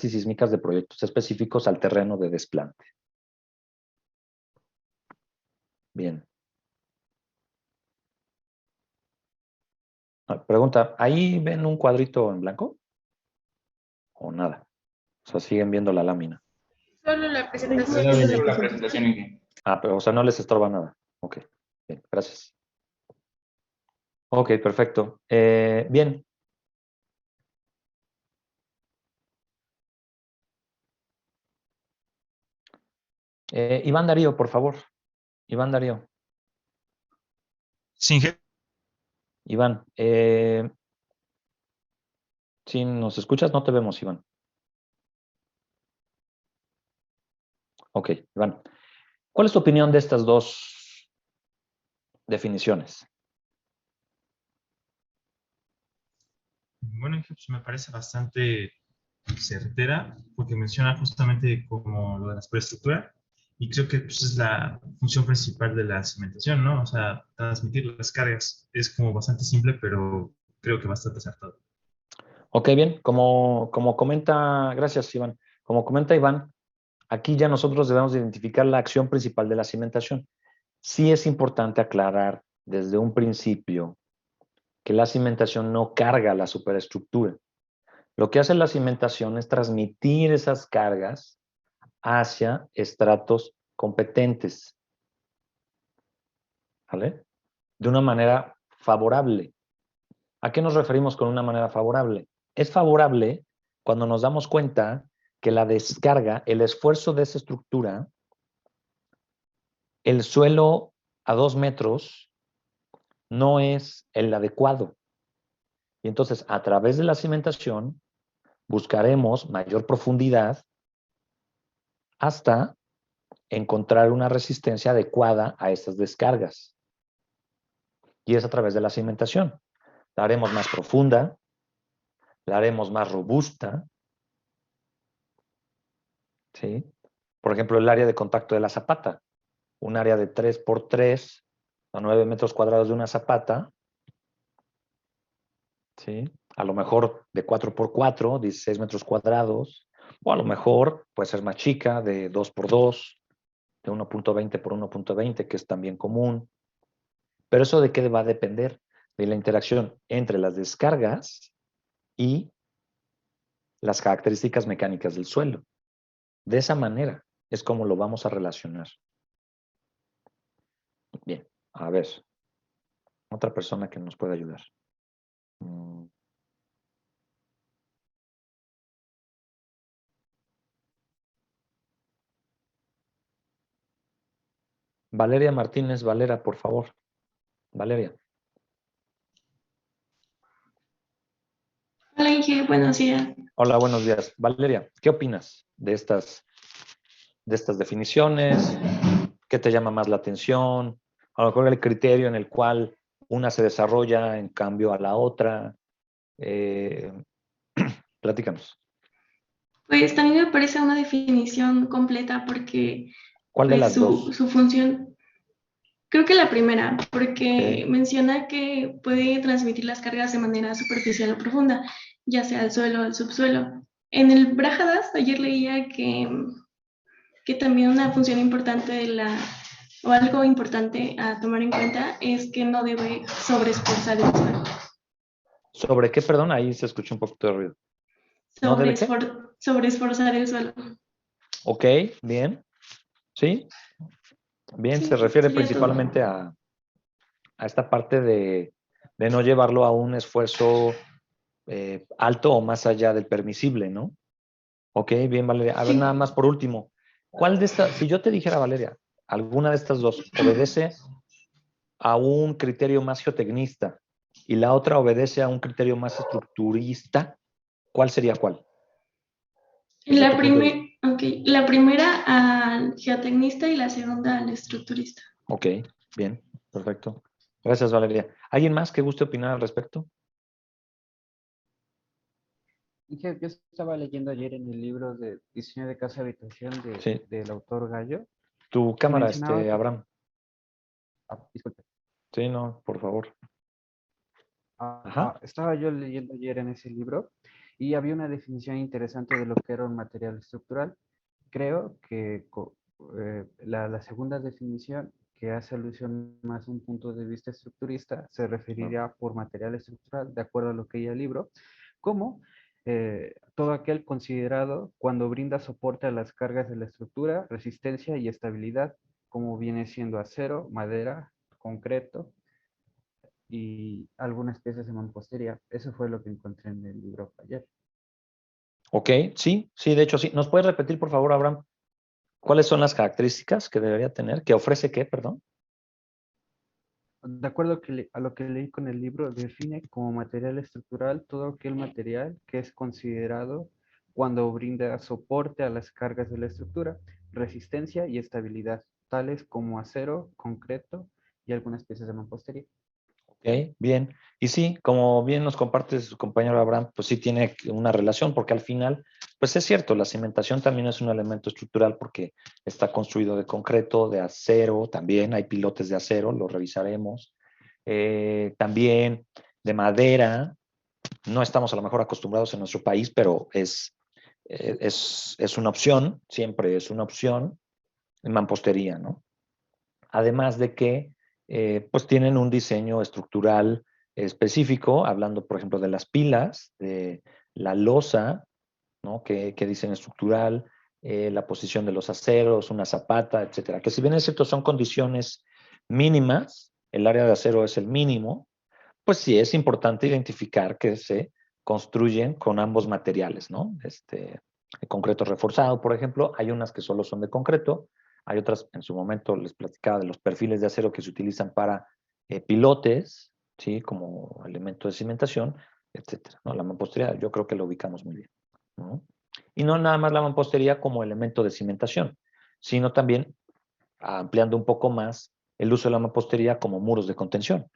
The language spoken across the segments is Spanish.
y sísmicas de proyectos específicos al terreno de desplante. Bien. Pregunta, ¿ahí ven un cuadrito en blanco? ¿O nada? O sea, siguen viendo la lámina. Solo la presentación. Solo la presentación, Inge. Pero, o sea, no les estorba nada. Ok, bien, gracias. Ok, perfecto. Bien. Iván Darío, por favor. Iván Darío. Sí, Inge. Iván, si nos escuchas, no te vemos, Iván. Ok, Iván. ¿Cuál es tu opinión de estas dos definiciones? Bueno, Inge, pues me parece bastante certera porque menciona justamente como lo de la superestructura y creo que pues, es la función principal de la cimentación, ¿no? O sea, transmitir las cargas es como bastante simple, pero creo que bastante acertado. Ok, bien. Como comenta, gracias, Iván. Como comenta Iván, aquí ya nosotros debemos identificar la acción principal de la cimentación. Sí es importante aclarar desde un principio que la cimentación no carga la superestructura. Lo que hace la cimentación es transmitir esas cargas hacia estratos competentes, ¿vale? De una manera favorable. ¿A qué nos referimos con una manera favorable? Es favorable cuando nos damos cuenta que la descarga, el esfuerzo de esa estructura, el suelo a 2 metros no es el adecuado. Y entonces, a través de la cimentación, buscaremos mayor profundidad hasta encontrar una resistencia adecuada a estas descargas. Y es a través de la cimentación. La haremos más profunda, la haremos más robusta, ¿sí? Por ejemplo, el área de contacto de la zapata. Un área de 3x3 a 9 metros cuadrados de una zapata, ¿sí? A lo mejor de 4x4, 16 metros cuadrados, o a lo mejor puede ser más chica, de 2x2, de 1.20 por 1.20, que es también común. Pero eso de qué va a depender? De la interacción entre las descargas y las características mecánicas del suelo. De esa manera es como lo vamos a relacionar. Bien, a ver, otra persona que nos puede ayudar. Valeria Martínez Valera, por favor. Valeria. Hola, Inge, buenos días. Hola, buenos días. Valeria, ¿qué opinas de estas definiciones? ¿Qué te llama más la atención? A lo mejor el criterio en el cual una se desarrolla en cambio a la otra. Platícanos. Pues también me parece una definición completa porque ¿Cuál de pues las dos? su función, creo que la primera, porque Okay. menciona que puede transmitir las cargas de manera superficial o profunda, ya sea al suelo o al subsuelo. En el Brájadas ayer leía que también una función importante o algo importante a tomar en cuenta es que no debe sobreesforzar el suelo. ¿Sobre qué, perdón? Ahí se escuchó un poquito de ruido. ¿No debe qué? Sobreesforzar el suelo. Ok, bien. ¿Sí? Bien, Sí, se refiere sería todo. principalmente a esta parte de no llevarlo a un esfuerzo alto o más allá del permisible, ¿no? Ok, bien, Valeria. A ver, nada Sí. más por último. ¿Cuál de estas, si yo te dijera, Valeria, alguna de estas dos obedece a un criterio más geotecnista y la otra obedece a un criterio más estructurista, ¿cuál sería cuál? Desde tu punto de vista. La primera al geotecnista y la segunda al estructurista. Ok, bien, perfecto. Gracias, Valeria. ¿Alguien más que guste opinar al respecto? Dije, yo estaba leyendo ayer en el libro de diseño de casa habitación Sí. del autor Gallo Tu y cámara, mencionaba que, Abraham. disculpe, Sí, no, por favor. Ajá. estaba yo leyendo ayer en ese libro y había una definición interesante de lo que era un material estructural. Creo que la segunda definición, que hace alusión más a un punto de vista estructurista, se referiría por material estructural, de acuerdo a lo que ella libro, como todo aquel considerado cuando brinda soporte a las cargas de la estructura, resistencia y estabilidad, como viene siendo acero, madera, concreto y algunas piezas de mampostería. Eso fue lo que encontré en el libro ayer. Ok, sí, sí, de hecho sí. ¿Nos puedes repetir, por favor, Abraham, cuáles son las características que debería tener? ¿Que ofrece qué, perdón? De acuerdo a lo que leí con el libro, define como material estructural todo aquel material que es considerado cuando brinda soporte a las cargas de la estructura, resistencia y estabilidad, tales como acero, concreto y algunas piezas de mampostería. Ok, bien. Y sí, como bien nos comparte su compañero Abraham, pues sí tiene una relación, porque al final, pues es cierto, la cimentación también es un elemento estructural porque está construido de concreto, de acero, también hay pilotes de acero, lo revisaremos. También de madera, no estamos a lo mejor acostumbrados en nuestro país, pero es una opción, siempre es una opción en mampostería, ¿no? Además de que pues tienen un diseño estructural específico, hablando por ejemplo de las pilas, de la losa, ¿no? Que diseño estructural, la posición de los aceros, una zapata, etcétera. Que si bien es cierto son condiciones mínimas, el área de acero es el mínimo, pues sí es importante identificar que se construyen con ambos materiales, ¿no? El concreto reforzado, por ejemplo, hay unas que solo son de concreto, hay otras, en su momento les platicaba de los perfiles de acero que se utilizan para pilotes, ¿sí? Como elemento de cimentación, etcétera, ¿no? La mampostería yo creo que lo ubicamos muy bien, ¿no? Y no nada más la mampostería como elemento de cimentación, sino también ampliando un poco más el uso de la mampostería como muros de contención.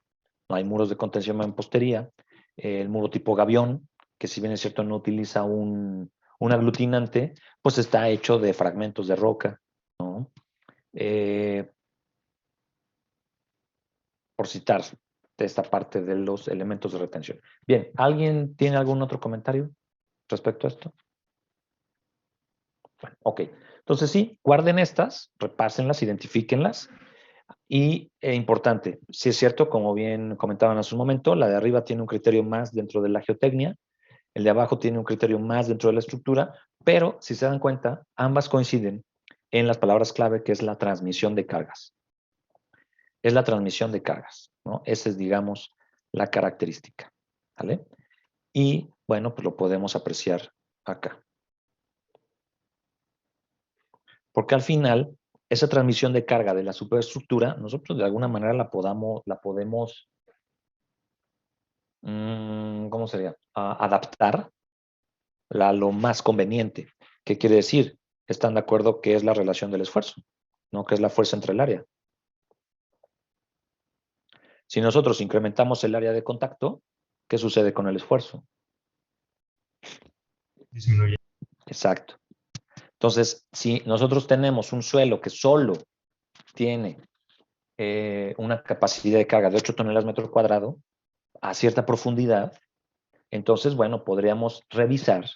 No hay muros de contención en mampostería, el muro tipo gavión, que si bien es cierto no utiliza un aglutinante, pues está hecho de fragmentos de roca, ¿no? Eh, por citar de esta parte de los elementos de retención. Bien, ¿alguien tiene algún otro comentario respecto a esto? Bueno, ok. Entonces sí, guarden estas, repásenlas, identifíquenlas. Y importante, si es cierto, como bien comentaban hace un momento, la de arriba tiene un criterio más dentro de la geotecnia, el de abajo tiene un criterio más dentro de la estructura, pero si se dan cuenta, ambas coinciden en las palabras clave que es la transmisión de cargas. Es la transmisión de cargas, ¿no? Esa es, digamos, la característica, ¿vale? Y bueno, pues lo podemos apreciar acá. Porque al final, esa transmisión de carga de la superestructura, nosotros de alguna manera la podemos ¿cómo sería? Adaptar a lo más conveniente. ¿Qué quiere decir? Están de acuerdo que es la relación del esfuerzo, ¿no? Que es la fuerza entre el área. Si nosotros incrementamos el área de contacto, ¿qué sucede con el esfuerzo? Disminuye. Exacto. Entonces, si nosotros tenemos un suelo que solo tiene una capacidad de carga de 8 toneladas metro cuadrado a cierta profundidad, entonces, bueno, podríamos revisar,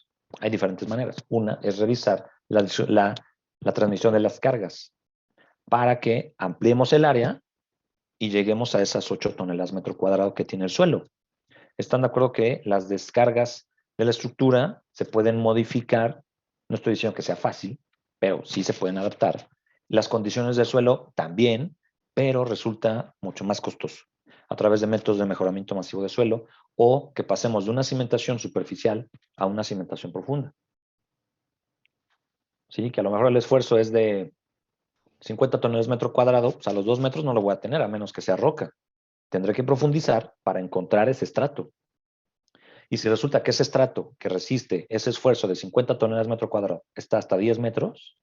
hay diferentes maneras. Una es revisar la transmisión de las cargas para que ampliemos el área y lleguemos a esas 8 toneladas metro cuadrado que tiene el suelo. ¿Están de acuerdo que las descargas de la estructura se pueden modificar? No estoy diciendo que sea fácil, pero sí se pueden adaptar. Las condiciones del suelo también, pero resulta mucho más costoso a través de métodos de mejoramiento masivo de suelo o que pasemos de una cimentación superficial a una cimentación profunda. ¿Sí? Que a lo mejor el esfuerzo es de 50 toneladas metro cuadrado, pues a los 2 metros no lo voy a tener a menos que sea roca. Tendré que profundizar para encontrar ese estrato. Y si resulta que ese estrato que resiste ese esfuerzo de 50 toneladas metro cuadrado está hasta 10 metros,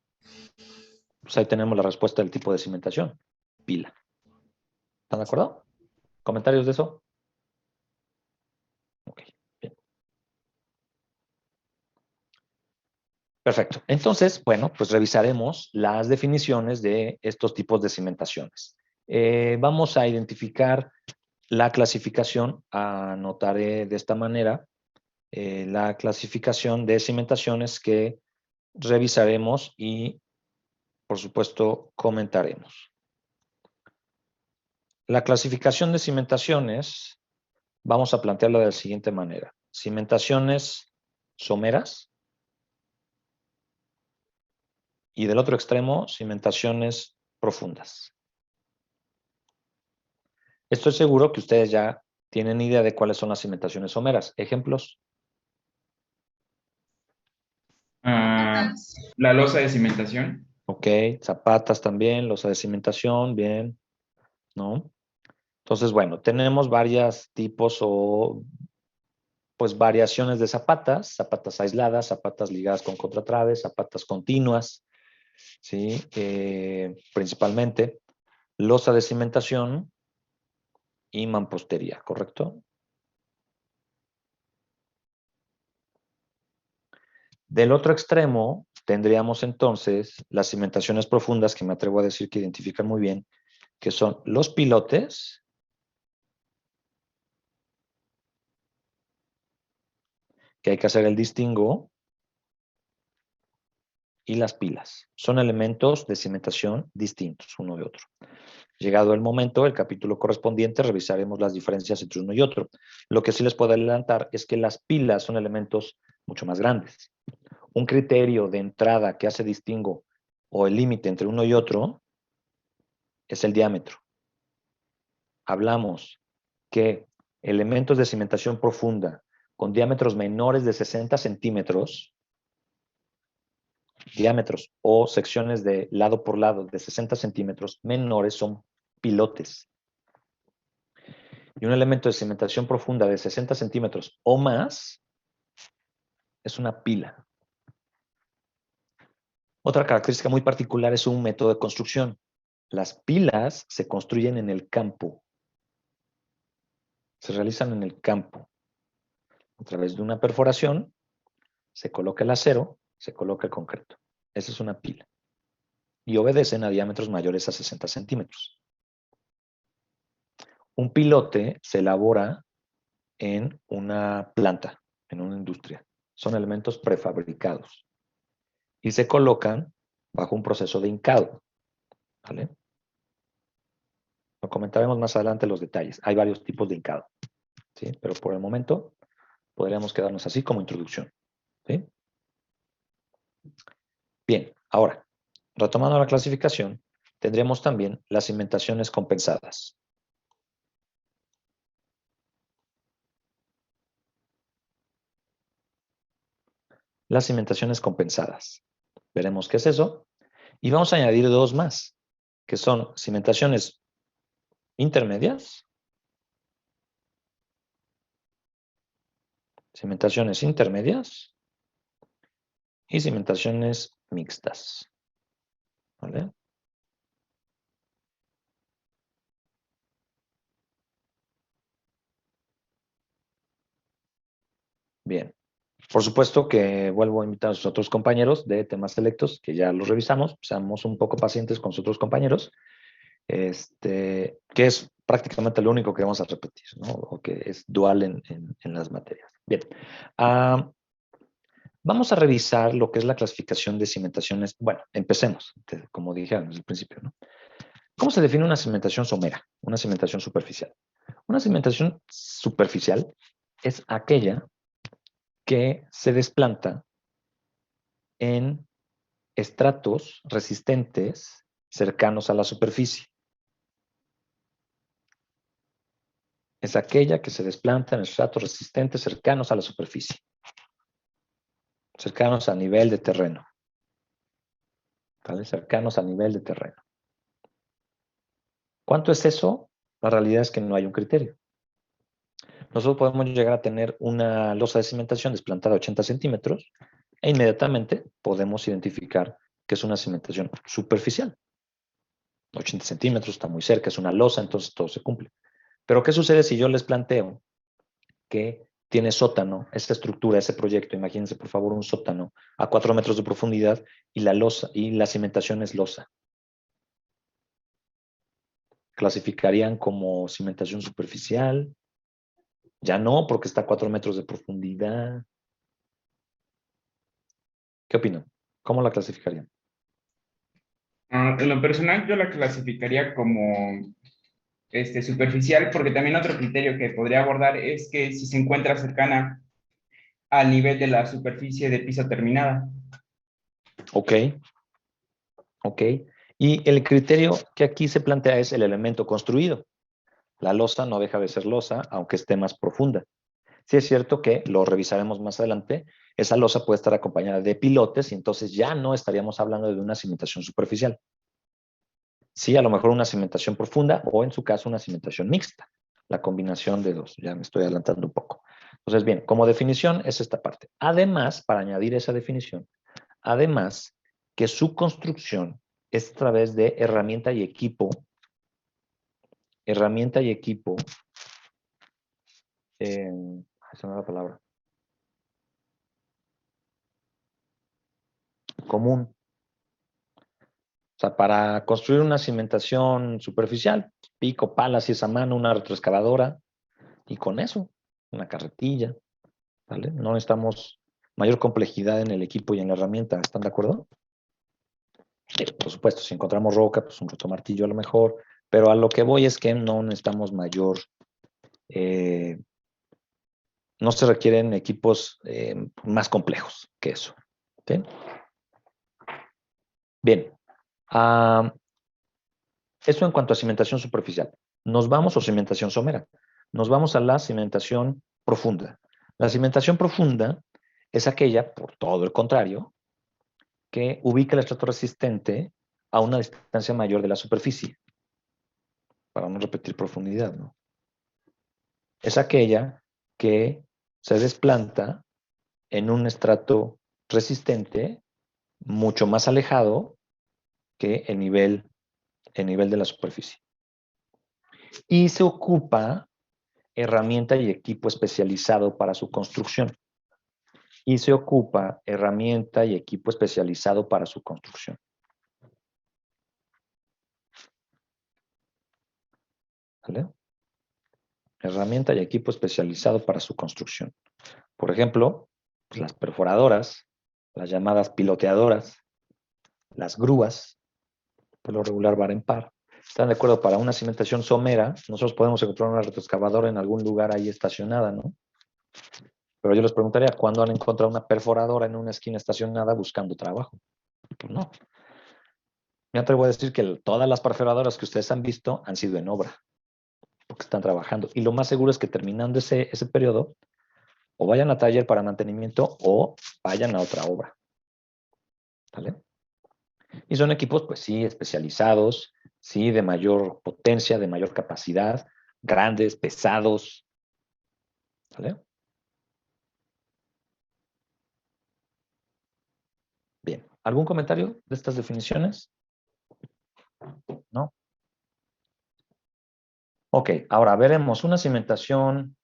pues ahí tenemos la respuesta del tipo de cimentación, pila. ¿Están de acuerdo? ¿Comentarios de eso? Ok, bien. Perfecto. Entonces, bueno, pues revisaremos las definiciones de estos tipos de cimentaciones. Vamos a identificar la clasificación, anotaré de esta manera la clasificación de cimentaciones que revisaremos y, por supuesto, comentaremos. La clasificación de cimentaciones vamos a plantearla de la siguiente manera. Cimentaciones someras y del otro extremo, cimentaciones profundas. Estoy seguro que ustedes ya tienen idea de cuáles son las cimentaciones someras. ¿Ejemplos? La losa de cimentación. Ok, zapatas también, losa de cimentación, bien, ¿no? Entonces, bueno, tenemos varios tipos o pues variaciones de zapatas, zapatas aisladas, zapatas ligadas con contratraves, zapatas continuas, ¿sí? Principalmente, losa de cimentación y mampostería, ¿correcto? Del otro extremo, tendríamos entonces las cimentaciones profundas, que me atrevo a decir que identifican muy bien, que son los pilotes, que hay que hacer el distingo, y las pilas. Son elementos de cimentación distintos uno de otro. Llegado el momento, el capítulo correspondiente, revisaremos las diferencias entre uno y otro. Lo que sí les puedo adelantar es que las pilas son elementos mucho más grandes. Un criterio de entrada que hace distingo o el límite entre uno y otro es el diámetro. Hablamos que elementos de cimentación profunda con diámetros menores de 60 centímetros, diámetros o secciones de lado por lado de 60 centímetros menores son pilotes. Y un elemento de cimentación profunda de 60 centímetros o más es una pila. Otra característica muy particular es un método de construcción. Las pilas se construyen en el campo. Se realizan en el campo. A través de una perforación se coloca el acero, se coloca el concreto. Esa es una pila. Y obedecen a diámetros mayores a 60 centímetros. Un pilote se elabora en una planta, en una industria. Son elementos prefabricados. Y se colocan bajo un proceso de hincado. ¿Vale? Lo comentaremos más adelante los detalles. Hay varios tipos de hincado. ¿Sí? Pero por el momento podríamos quedarnos así como introducción. ¿Sí? Bien, ahora, retomando la clasificación, tendremos también las cimentaciones compensadas. Las cimentaciones compensadas. Veremos qué es eso. Y vamos a añadir dos más, que son cimentaciones intermedias, y cimentaciones mixtas. ¿Vale? Bien. Por supuesto que vuelvo a invitar a sus otros compañeros de temas selectos, que ya los revisamos, seamos un poco pacientes con sus otros compañeros, que es prácticamente lo único que vamos a repetir, ¿no? O que es dual en las materias. Bien. Vamos a revisar lo que es la clasificación de cimentaciones. Bueno, empecemos, como dije al principio, ¿no? ¿Cómo se define una cimentación somera? Una cimentación superficial. Una cimentación superficial es aquella que se desplanta en estratos resistentes cercanos a la superficie. Es aquella que se desplanta en estratos resistentes cercanos a la superficie. Cercanos a nivel de terreno. ¿Vale? Cercanos a nivel de terreno. ¿Cuánto es eso? La realidad es que no hay un criterio. Nosotros podemos llegar a tener una losa de cimentación desplantada a 80 centímetros e inmediatamente podemos identificar que es una cimentación superficial. 80 centímetros está muy cerca, es una losa, entonces todo se cumple. Pero ¿qué sucede si yo les planteo que tiene sótano, esta estructura, ese proyecto? Imagínense por favor un sótano a 4 metros de profundidad y la losa y la cimentación es losa. ¿Clasificarían como cimentación superficial? Ya no, porque está a 4 metros de profundidad. ¿Qué opinan? ¿Cómo la clasificarían? En lo personal, yo la clasificaría como superficial, porque también otro criterio que podría abordar es que si se encuentra cercana al nivel de la superficie de piso terminada. Ok. Ok. Y el criterio que aquí se plantea es el elemento construido. La losa no deja de ser losa, aunque esté más profunda. Sí es cierto que, lo revisaremos más adelante, esa losa puede estar acompañada de pilotes y entonces ya no estaríamos hablando de una cimentación superficial. Sí, a lo mejor una cimentación profunda o en su caso una cimentación mixta. La combinación de dos. Ya me estoy adelantando un poco. Entonces, bien, como definición es esta parte. Además, para añadir esa definición, además que su construcción es a través de herramienta y equipo, esa no es la palabra, común. O sea, para construir una cimentación superficial, pico, pala, si es a mano, una retroexcavadora, y con eso, una carretilla, ¿vale? No necesitamos mayor complejidad en el equipo y en la herramienta, ¿están de acuerdo? Por supuesto, si encontramos roca, pues un rotomartillo a lo mejor, pero a lo que voy es que no necesitamos mayor, no se requieren equipos más complejos que eso. ¿Sí? Bien. Eso en cuanto a cimentación superficial. Nos vamos, o cimentación somera, nos vamos a la cimentación profunda. La cimentación profunda es aquella, por todo el contrario, que ubica el estrato resistente a una distancia mayor de la superficie, para no repetir profundidad, ¿no? Es aquella que se desplanta en un estrato resistente mucho más alejado que el nivel de la superficie. Y se ocupa herramienta y equipo especializado para su construcción. Y se ocupa herramienta y equipo especializado para su construcción. ¿Vale? Herramienta y equipo especializado para su construcción. Por ejemplo, pues las perforadoras, las llamadas piloteadoras, las grúas, por lo regular bar en par. ¿Están de acuerdo? Para una cimentación somera, nosotros podemos encontrar una retroexcavadora en algún lugar ahí estacionada, ¿no? Pero yo les preguntaría, ¿cuándo han encontrado una perforadora en una esquina estacionada buscando trabajo? Pues no. Me atrevo a decir que todas las perforadoras que ustedes han visto han sido en obra, porque están trabajando. Y lo más seguro es que terminando ese periodo, o vayan a taller para mantenimiento o vayan a otra obra. ¿Vale? Y son equipos, pues sí, especializados, sí, de mayor potencia, de mayor capacidad, grandes, pesados. ¿Vale? Bien. ¿Algún comentario de estas definiciones? ¿No? Ok, ahora veremos una cimentación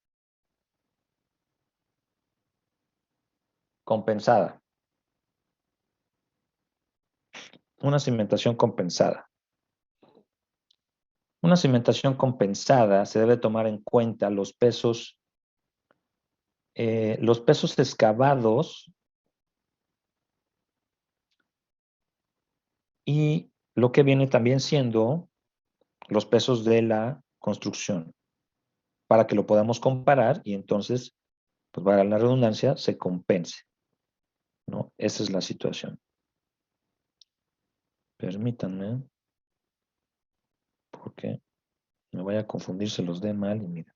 compensada. Una cimentación compensada. Una cimentación compensada se debe tomar en cuenta los pesos excavados y lo que viene también siendo los pesos de la construcción, para que lo podamos comparar y entonces, pues valga la redundancia, se compense, ¿no? Esa es la situación. Permítanme, porque me voy a confundir, se los dé mal y mira.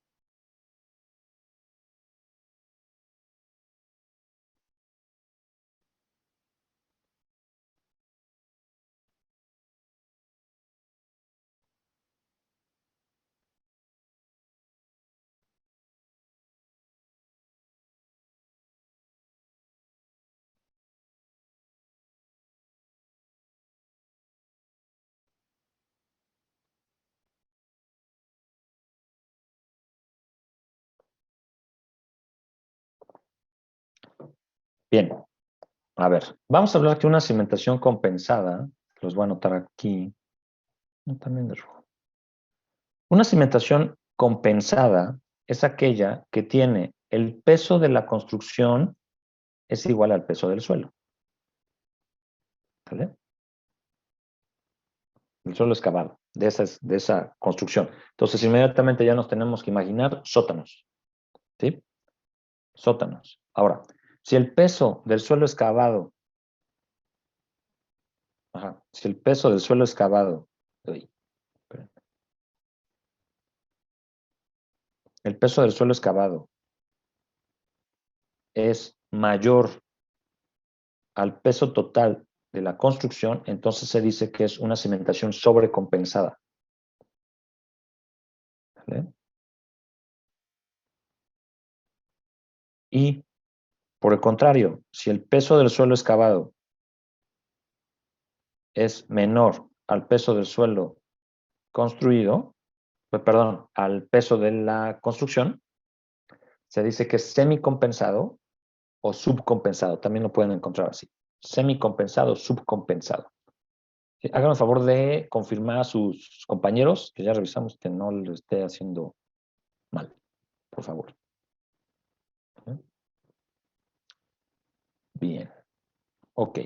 Bien, a ver, vamos a hablar de una cimentación compensada, los voy a anotar aquí, también de rojo. Una cimentación compensada es aquella que tiene el peso de la construcción es igual al peso del suelo. ¿Vale? El suelo excavado de esa construcción. Entonces, inmediatamente ya nos tenemos que imaginar sótanos. ¿Sí? Sótanos. Ahora, si el peso del suelo excavado, si el peso del suelo excavado, el peso del suelo excavado es mayor al peso total de la construcción, entonces se dice que es una cimentación sobrecompensada. ¿Vale? Y, por el contrario, si el peso del suelo excavado es menor al peso del suelo construido, perdón, al peso de la construcción, se dice que es semicompensado o subcompensado. También lo pueden encontrar así. Semicompensado, subcompensado. Sí, hagan el favor de confirmar a sus compañeros, que ya revisamos que no lo esté haciendo mal, por favor. Bien. Ok.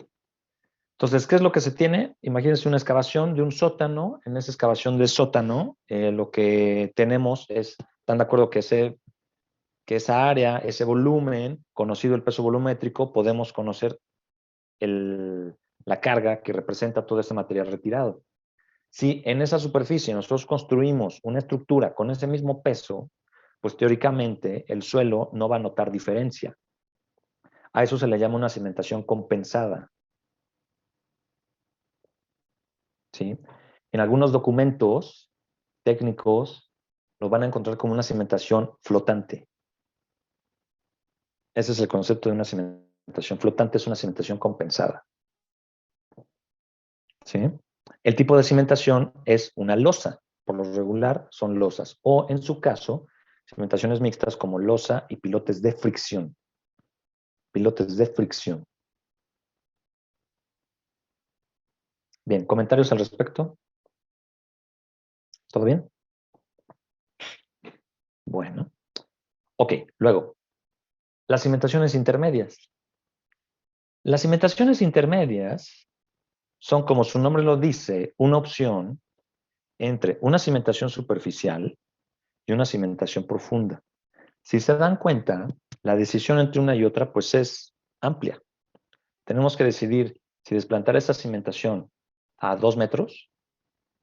Entonces, ¿qué es lo que se tiene? Imagínense una excavación de un sótano. En esa excavación de sótano, lo que tenemos es, ¿están de acuerdo que esa área, ese volumen, conocido el peso volumétrico, podemos conocer la carga que representa todo ese material retirado? Si en esa superficie nosotros construimos una estructura con ese mismo peso, pues teóricamente el suelo no va a notar diferencia. A eso se le llama una cimentación compensada. ¿Sí? En algunos documentos técnicos lo van a encontrar como una cimentación flotante. Ese es el concepto de una cimentación flotante, es una cimentación compensada. ¿Sí? El tipo de cimentación es una losa. Por lo regular son losas. O en su caso, cimentaciones mixtas como losa y pilotes de fricción. Pilotes de fricción. Bien, ¿comentarios al respecto? ¿Todo bien? Bueno. Ok, luego, las cimentaciones intermedias. Las cimentaciones intermedias son, como su nombre lo dice, una opción entre una cimentación superficial y una cimentación profunda. Si se dan cuenta, la decisión entre una y otra pues es amplia. Tenemos que decidir si desplantar esa cimentación a 2 metros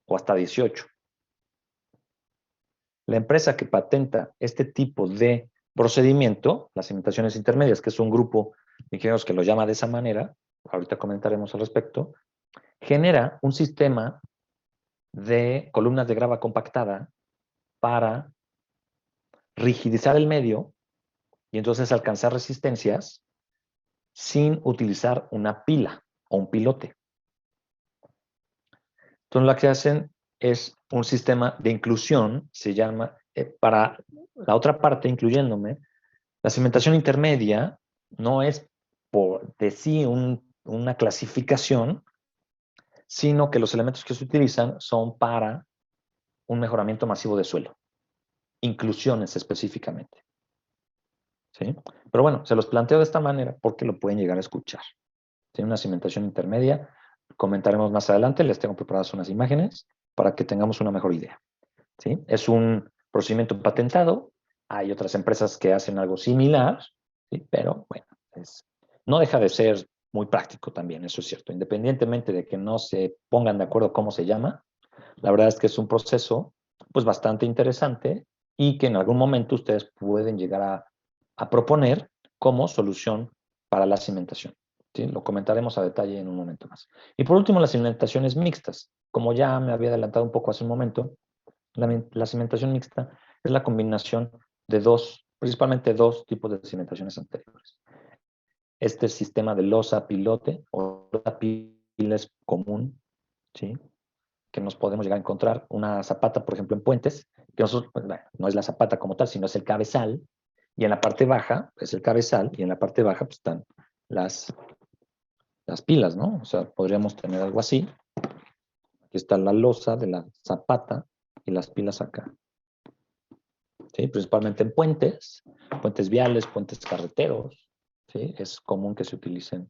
o hasta 18. La empresa que patenta este tipo de procedimiento, las cimentaciones intermedias, que es un grupo de ingenieros que lo llama de esa manera, ahorita comentaremos al respecto, genera un sistema de columnas de grava compactada para rigidizar el medio y entonces alcanzar resistencias sin utilizar una pila o un pilote. Entonces lo que hacen es un sistema de inclusión, se llama, para la otra parte, incluyéndome, la cimentación intermedia no es por de sí una clasificación, sino que los elementos que se utilizan son para un mejoramiento masivo de suelo. Inclusiones específicamente. ¿Sí? Pero bueno, se los planteo de esta manera porque lo pueden llegar a escuchar. Tiene una cimentación intermedia. Comentaremos más adelante. Les tengo preparadas unas imágenes para que tengamos una mejor idea. ¿Sí? Es un procedimiento patentado. Hay otras empresas que hacen algo similar, ¿sí? Pero bueno, no deja de ser muy práctico también, eso es cierto. Independientemente de que no se pongan de acuerdo cómo se llama, la verdad es que es un proceso pues bastante interesante y que en algún momento ustedes pueden llegar a proponer como solución para la cimentación. ¿Sí? Lo comentaremos a detalle en un momento más. Y por último, las cimentaciones mixtas. Como ya me había adelantado un poco hace un momento, la cimentación mixta es la combinación de principalmente dos tipos de cimentaciones anteriores. Este sistema de losa pilote o losa pila es común, ¿sí? Que nos podemos llegar a encontrar. Una zapata, por ejemplo, en puentes, que nosotros, pues, bueno, no es la zapata como tal, sino es el cabezal, y en la parte baja es el cabezal, y en la parte baja pues, están las pilas, ¿no? O sea, podríamos tener algo así. Aquí está la losa de la zapata y las pilas acá. ¿sí? Principalmente en puentes, puentes viales, puentes carreteros, ¿sí? Es común que se utilicen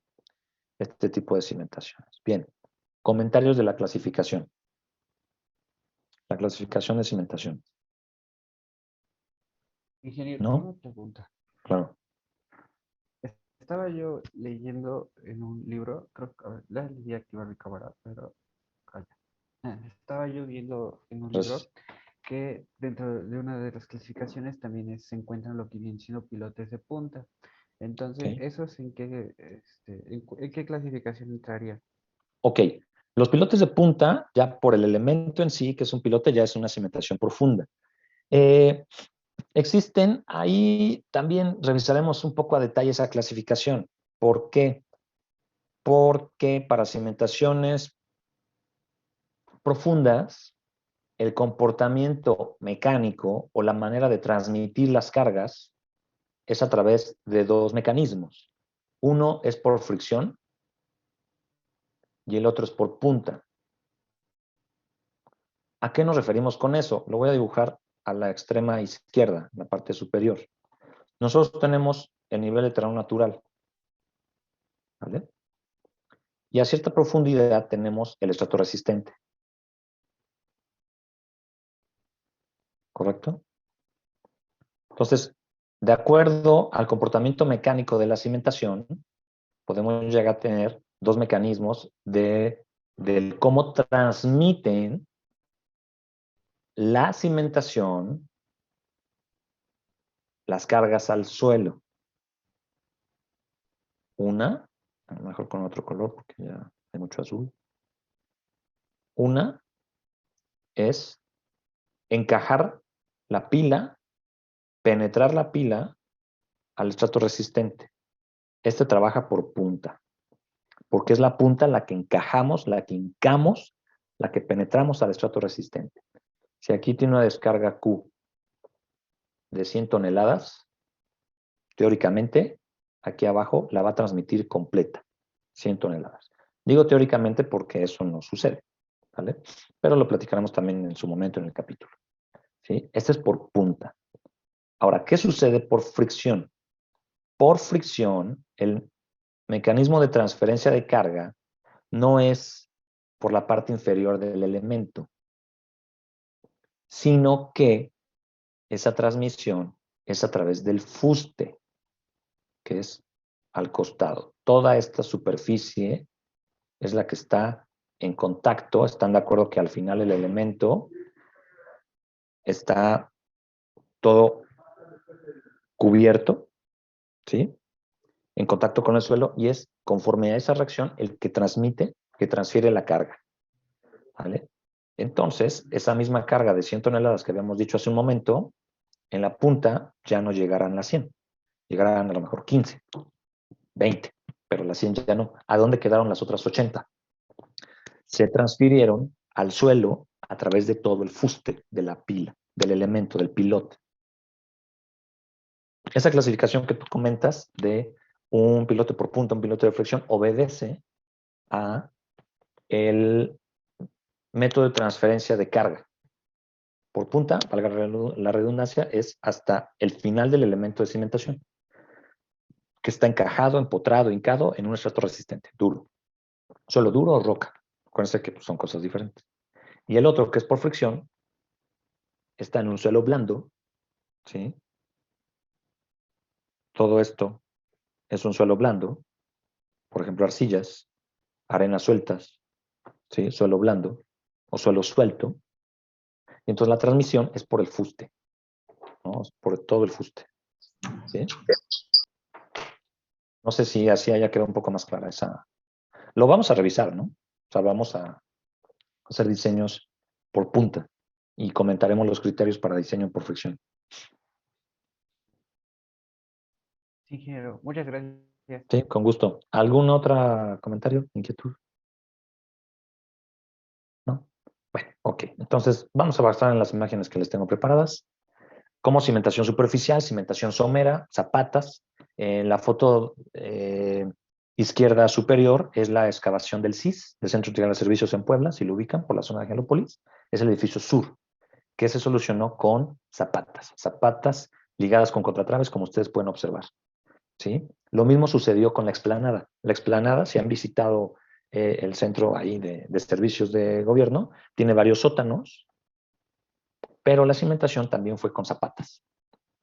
este tipo de cimentaciones. Bien, comentarios de la clasificación. La clasificación de cimentación. Ingeniero, ¿No? una pregunta. Claro. Estaba yo leyendo en un libro, creo que a ver, la leí activar mi cámara, pero calla. Estaba yo viendo en un libro Entonces, que dentro de una de las clasificaciones también se encuentran lo que vienen siendo pilotes de punta. Entonces, ok. ¿esos en qué clasificación entraría? Ok. Los pilotes de punta, ya por el elemento en sí, que es un pilote, ya es una cimentación profunda. Eh, Existen, ahí también revisaremos un poco a detalle esa clasificación. ¿Por qué? Porque para cimentaciones profundas, el comportamiento mecánico o la manera de transmitir las cargas es a través de dos mecanismos. Uno es por fricción y el otro es por punta. ¿A qué nos referimos con eso? Lo voy a dibujar a la extrema izquierda, en la parte superior. Nosotros tenemos el nivel de terreno natural, ¿vale? Y a cierta profundidad tenemos el estrato resistente. ¿Correcto? Entonces, de acuerdo al comportamiento mecánico de la cimentación, podemos llegar a tener dos mecanismos del cómo transmiten la cimentación las cargas al suelo. Una, a lo mejor con otro color porque ya hay mucho azul. Una es encajar la pila, penetrar la pila al estrato resistente. Este trabaja por punta, porque es la punta la que encajamos, la que hincamos, la que penetramos al estrato resistente. Si aquí tiene una descarga Q de 100 toneladas, teóricamente, aquí abajo la va a transmitir completa, 100 toneladas. Digo teóricamente porque eso no sucede, ¿vale? Pero lo platicaremos también en su momento en el capítulo, ¿sí? Este es por punta. Ahora, ¿qué sucede por fricción? Por fricción, el mecanismo de transferencia de carga no es por la parte inferior del elemento, sino que esa transmisión es a través del fuste, que es al costado. Toda esta superficie es la que está en contacto. Están de acuerdo que al final el elemento está todo cubierto, ¿sí? En contacto con el suelo, y es conforme a esa reacción el que transmite, que transfiere la carga, ¿vale? Entonces, esa misma carga de 100 toneladas que habíamos dicho hace un momento, en la punta ya no llegarán las 100, llegarán a lo mejor 15, 20, pero las 100 ya no. ¿A dónde quedaron las otras 80? Se transfirieron al suelo a través de todo el fuste de la pila, del elemento, del pilote. Esa clasificación que tú comentas de un pilote por punta, un pilote de flexión, obedece a el método de transferencia de carga. Por punta, valga la redundancia, es hasta el final del elemento de cimentación, que está encajado, empotrado, hincado en un estrato resistente, duro. Suelo duro o roca. Acuérdense que son cosas diferentes. Y el otro, que es por fricción, está en un suelo blando, ¿sí? Todo esto es un suelo blando, por ejemplo, arcillas, arenas sueltas, ¿sí? Suelo blando o suelo suelto. Y entonces la transmisión es por el fuste, ¿no? Es por todo el fuste, ¿sí? No sé si así haya quedado un poco más clara esa. Lo vamos a revisar, ¿no? O sea, vamos a hacer diseños por punta y comentaremos los criterios para diseño por fricción. Sí, ingeniero, muchas gracias. Sí, con gusto. ¿Algún otro comentario, inquietud? ¿No? Bueno, ok. Entonces, vamos a basar en las imágenes que les tengo preparadas. Como cimentación superficial, cimentación somera, zapatas. La foto izquierda superior es la excavación del CIS, del Centro Integral de Servicios en Puebla, si lo ubican por la zona de Angelópolis. Es el edificio sur, que se solucionó con zapatas. Zapatas ligadas con contratraves, como ustedes pueden observar. ¿Sí? Lo mismo sucedió con la explanada. La explanada, si han visitado el centro ahí de servicios de gobierno, tiene varios sótanos, pero la cimentación también fue con zapatas.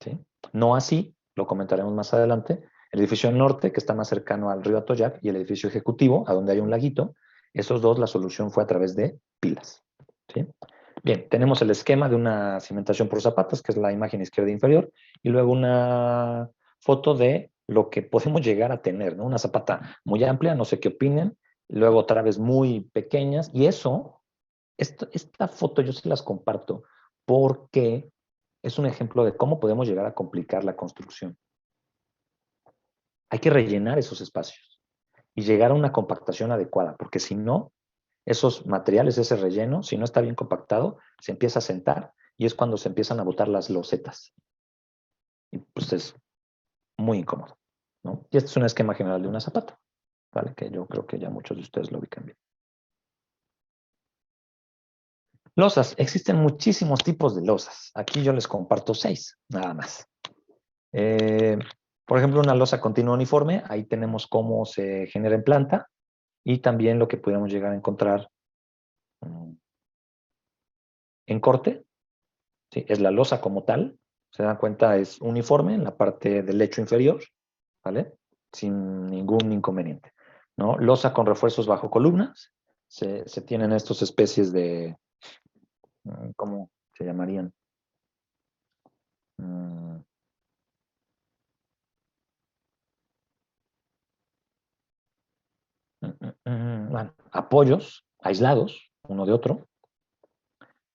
¿Sí? No así, lo comentaremos más adelante, el edificio norte, que está más cercano al río Atoyac, y el edificio ejecutivo, a donde hay un laguito, esos dos, la solución fue a través de pilas. ¿Sí? Bien, tenemos el esquema de una cimentación por zapatas, que es la imagen izquierda inferior, y luego una foto de lo que podemos llegar a tener, ¿no? Una zapata muy amplia, no sé qué opinen, luego traves muy pequeñas, y esta foto yo se las comparto porque es un ejemplo de cómo podemos llegar a complicar la construcción. Hay que rellenar esos espacios y llegar a una compactación adecuada, porque si no, esos materiales, ese relleno, si no está bien compactado, se empieza a sentar y es cuando se empiezan a botar las losetas. Y pues es muy incómodo, ¿no? Y este es un esquema general de una zapata, ¿vale? Que yo creo que ya muchos de ustedes lo ubican bien. Losas. Existen muchísimos tipos de losas. Aquí yo les comparto 6, nada más. Por ejemplo, una losa continua uniforme, ahí tenemos cómo se genera en planta y también lo que pudiéramos llegar a encontrar en corte. ¿Sí? Es la losa como tal, se dan cuenta, es uniforme en la parte del lecho inferior, ¿vale? Sin ningún inconveniente, ¿no? Losa con refuerzos bajo columnas, se tienen estas especies de, ¿cómo se llamarían? Bueno, apoyos aislados, uno de otro,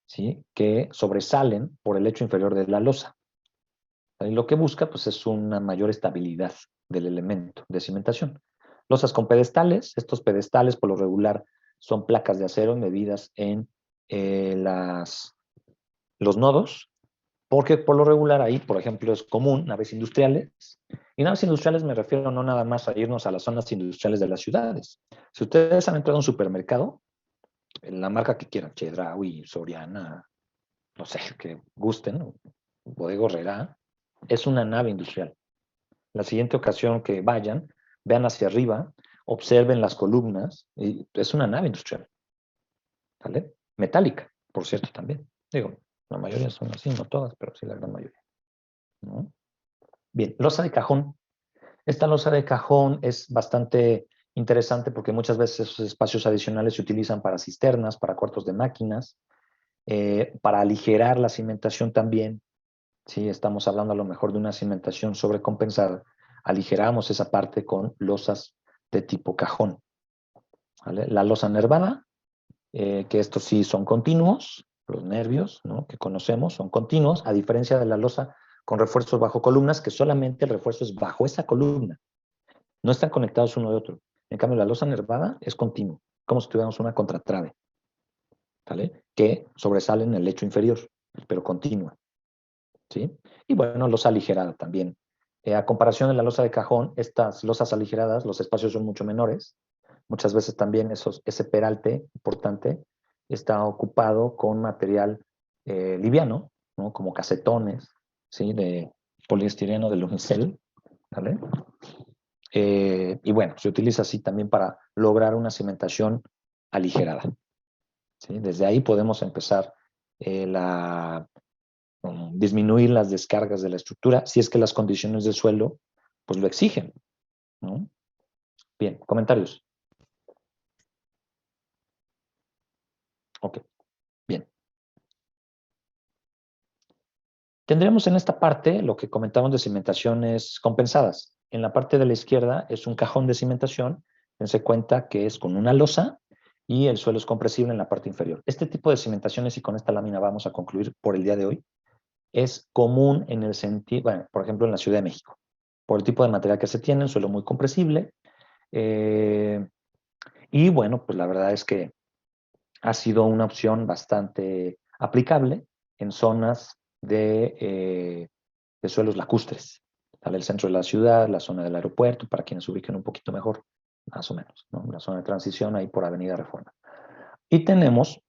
¿sí? Que sobresalen por el lecho inferior de la losa. Y lo que busca pues, es una mayor estabilidad del elemento de cimentación. Losas con pedestales. Estos pedestales por lo regular son placas de acero medidas en los nodos, porque por lo regular ahí, por ejemplo, es común naves industriales. Y naves industriales me refiero no nada más a irnos a las zonas industriales de las ciudades. Si ustedes han entrado a un supermercado, en la marca que quieran, Chedraui, Soriana, no sé, que gusten, Bodega Aurrerá, es una nave industrial. La siguiente ocasión que vayan, vean hacia arriba, observen las columnas, y es una nave industrial, ¿vale? Metálica, por cierto, también. Digo, la mayoría son así, no todas, pero sí la gran mayoría, ¿no? Bien, losa de cajón. Esta losa de cajón es bastante interesante porque muchas veces esos espacios adicionales se utilizan para cisternas, para cuartos de máquinas, para aligerar la cimentación también. Si estamos hablando a lo mejor de una cimentación sobrecompensada, aligeramos esa parte con losas de tipo cajón, ¿vale? La losa nervada, que estos sí son continuos, los nervios, ¿no? Que conocemos son continuos, a diferencia de la losa con refuerzos bajo columnas, que solamente el refuerzo es bajo esa columna, no están conectados uno de otro. En cambio, la losa nervada es continuo, como si tuviéramos una contratrave, ¿vale? Que sobresale en el lecho inferior, pero continua. ¿Sí? Y bueno, losa aligerada también. A comparación de la losa de cajón, estas losas aligeradas, los espacios son mucho menores. Muchas veces también ese peralte importante está ocupado con material liviano, ¿no? Como casetones, ¿sí? De poliestireno, de unicel, ¿vale? Y bueno, se utiliza así también para lograr una cimentación aligerada. ¿Sí? Desde ahí podemos empezar disminuir las descargas de la estructura si es que las condiciones del suelo pues lo exigen, ¿no? Bien, comentarios. Ok, bien. Tendremos en esta parte lo que comentamos de cimentaciones compensadas. En la parte de la izquierda es un cajón de cimentación. Dense cuenta que es con una losa y el suelo es compresible en la parte inferior. Este tipo de cimentaciones, y con esta lámina vamos a concluir por el día de hoy, es común en el sentido, bueno, por ejemplo, en la Ciudad de México, por el tipo de material que se tiene, un suelo muy compresible. Y bueno, pues la verdad es que ha sido una opción bastante aplicable en zonas de suelos lacustres, ¿vale? El centro de la ciudad, la zona del aeropuerto, para quienes se ubiquen un poquito mejor, más o menos, ¿no? La zona de transición ahí por Avenida Reforma. Y tenemos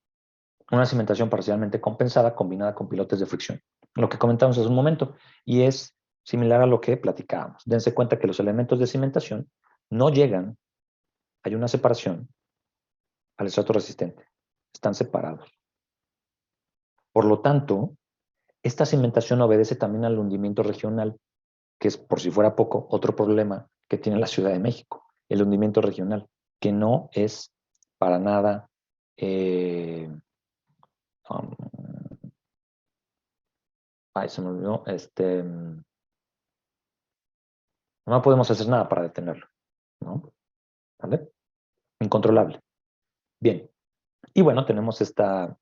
una cimentación parcialmente compensada combinada con pilotes de fricción. Lo que comentamos hace un momento, y es similar a lo que platicábamos. Dense cuenta que los elementos de cimentación no llegan, hay una separación al estrato resistente, están separados. Por lo tanto, esta cimentación obedece también al hundimiento regional, que es, por si fuera poco, otro problema que tiene la Ciudad de México, el hundimiento regional, que no es para nada se me olvidó, no podemos hacer nada para detenerlo, ¿no? ¿Vale? Incontrolable. Bien. Y bueno, tenemos esta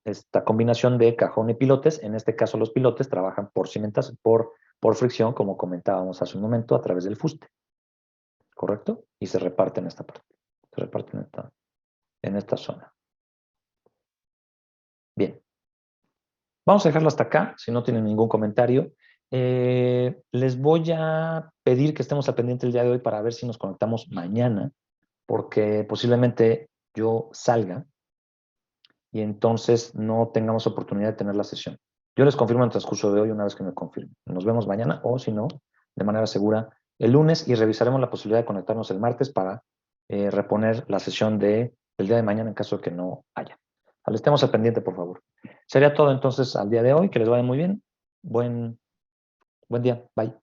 combinación de cajón y pilotes. En este caso, los pilotes trabajan por cimentación, por fricción, como comentábamos hace un momento, a través del fuste. ¿Correcto? Y se reparten en esta parte. Se reparten en esta zona. Bien. Vamos a dejarlo hasta acá, si no tienen ningún comentario. Les voy a pedir que estemos al pendiente el día de hoy para ver si nos conectamos mañana, porque posiblemente yo salga y entonces no tengamos oportunidad de tener la sesión. Yo les confirmo en el transcurso de hoy una vez que me confirmen. Nos vemos mañana o, si no, de manera segura el lunes, y revisaremos la posibilidad de conectarnos el martes para reponer la sesión del día de mañana en caso de que no haya. Estemos al pendiente, por favor. Sería todo entonces al día de hoy. Que les vaya muy bien. Buen día. Bye.